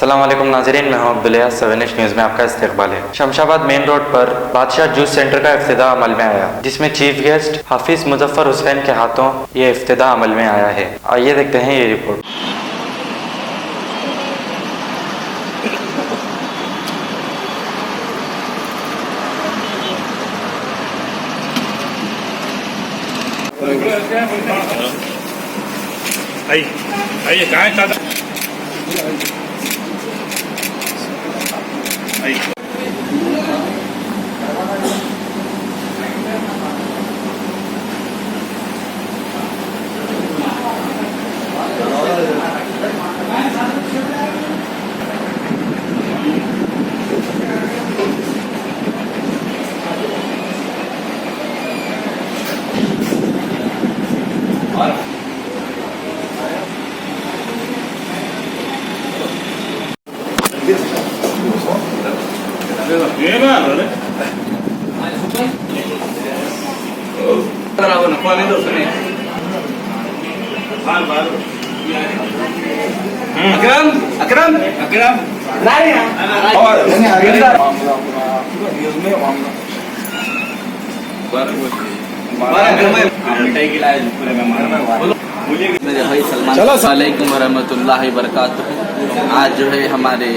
अस्सलाम वालेकुम नाज़रीन, मैं हूं अब्दुल्ला। 7H न्यूज़ में आपका इस्तकबाल है। शमशाबाद मेन रोड पर बादशाह जूस सेंटर का इफ्तिदा अमल में आया, जिसमें चीफ गेस्ट हाफिज मुजफ्फर हुसैन के हाथों ये इफ्तिदा अमल में आया है। आइए देखते हैं ये रिपोर्ट। आइए कहाँ है दादा? अकरम अकरम अकरम अस्सलामुअलैकुम वरहमतुल्लाहि वबरकातुहू। आज जो है हमारे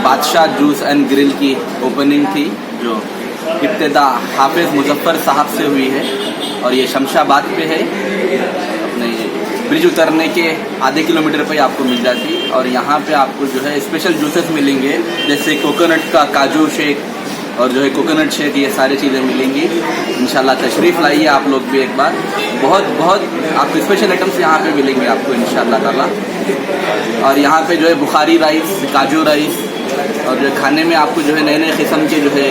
बादशाह जूस एंड ग्रिल की ओपनिंग थी, जो इब्तिदा हाफिज मुजफ्फर साहब से हुई है और ये शमशाबाद पे है। अपने ब्रिज उतरने के आधे किलोमीटर पे आपको मिल जाती। और यहाँ पे आपको जो है स्पेशल जूसेस मिलेंगे, जैसे कोकोनट का काजू शेक और जो है कोकोनट शेक, ये सारी चीज़ें मिलेंगी। इंशाल्लाह तशरीफ़ लाइए आप लोग भी एक बार। बहुत आपको स्पेशल आइटम्स यहाँ पे मिलेंगे आपको इंशाल्लाह ताला। और यहाँ पे जो है बुखारी राइस, काजू राइस और जो खाने में आपको जो है नए नए किस्म के जो है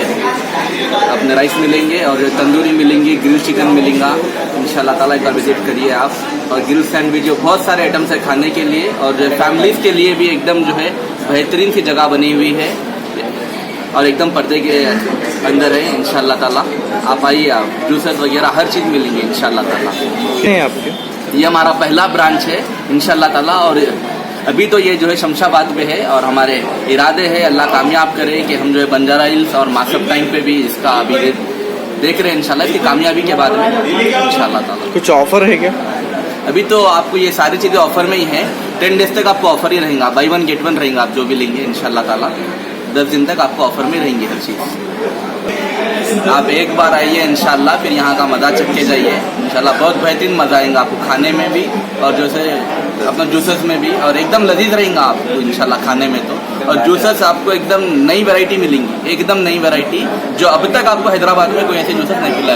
अपने राइस मिलेंगे और जो तंदूरी मिलेंगी, ग्रिल चिकन मिलेगा इंशाल्लाह ताला। एक बार विजिट करिए आप। और ग्रिल सैंडविच, जो बहुत सारे आइटम्स है खाने के लिए और जो फैमिलीज़ के लिए भी एकदम जो है बेहतरीन सी जगह बनी हुई है और एकदम पर्दे के अंदर है इंशाल्लाह ताला। आप आइए, आप जूसेस वगैरह हर चीज़ मिलेंगी इंशाल्लाह ताला। आपके ये हमारा पहला ब्रांच है इंशाल्लाह ताला। और अभी तो ये जो है शमशाबाद में है और हमारे इरादे है अल्लाह कामयाब करे कि हम जो है बंजारा हिल्स और मासब टाइम पे भी इसका अभी देख रहे हैं इंशाल्लाह। इसकी कामयाबी के बाद में इंशाल्लाह ताला। कुछ ऑफर है क्या? अभी तो आपको ये सारी चीज़ें ऑफर में ही हैं। 10 डेज तक आपको ऑफर ही रहेगा, बाई 1 गेट 1 रहेगा। आप जो भी लेंगे इंशाल्लाह ताला 10 दिन तक आपको ऑफर में रहेंगी हर चीज़। आप एक बार आइए इंशाल्लाह, फिर यहाँ का मज़ा चख के जाइए इंशाल्लाह। बहुत बेहतरीन मज़ा आएगा आपको खाने में भी और जैसे अपना जूसेस में भी, और एकदम लजीज रहेगा आपको इंशाल्लाह खाने में तो। और जूसेस आपको एकदम नई वैरायटी मिलेंगी, एकदम नई वैरायटी जो अब तक आपको हैदराबाद में कोई ऐसे जूसेस नहीं मिला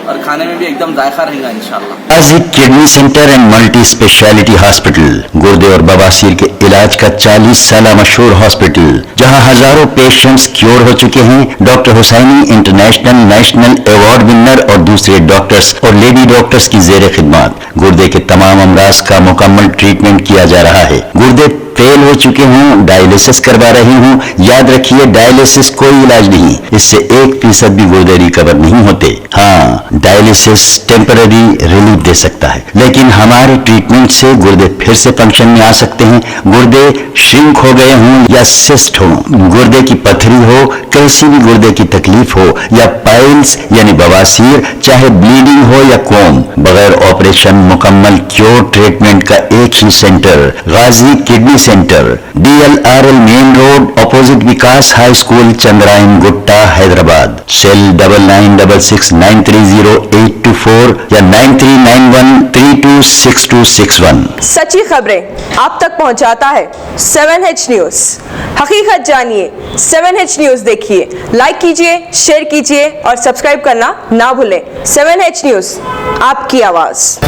और खाने में भी एकदम जायका रहेगा इंशाल्लाह। Ghazi kidney centre and multi speciality hospital, गुर्दे और बवासीर के इलाज का 40 साल मशहूर हॉस्पिटल, जहां हजारों पेशेंट्स क्योर हो चुके हैं। Doctor Husaini international national award winner और दूसरे डॉक्टर्स और लेडी डॉक्टर्स की जेर खिदमत गुर्दे के तमाम अमराज का मुकम्मल ट्रीटमेंट किया जा रहा है। गुर्दे फेल हो चुके हों, डायलिसिस करवा रही हूँ, याद रखिए डायलिसिस कोई इलाज नहीं, इससे 1% भी गुर्दे रिकवर नहीं होते। हाँ, डायलिसिस टेम्पररी रिलीफ दे सकता है, लेकिन हमारे ट्रीटमेंट से गुर्दे फिर से फंक्शन में आ सकते हैं। गुर्दे श्रिंक हो गए हों या सिस्ट हो, गुर्दे की पथरी हो, कैसी भी गुर्दे की तकलीफ हो या पाइल्स यानी बवासीर, चाहे ब्लीडिंग हो या कोम, बगैर ऑपरेशन मुकम्मल क्योर ट्रीटमेंट का एक ही centre, Ghazi kidney centre, DLRL main road, opposite Vikas high school, Chandrayan Gutta, Hyderabad. Cell 9966930824 या 9391326261। सच्ची खबरें आप तक पहुंचाता है 7H न्यूज। हकीकत जानिए, 7H न्यूज देखिए, लाइक कीजिए, शेयर कीजिए और सब्सक्राइब करना ना भूलें। 7H न्यूज, आपकी आवाज।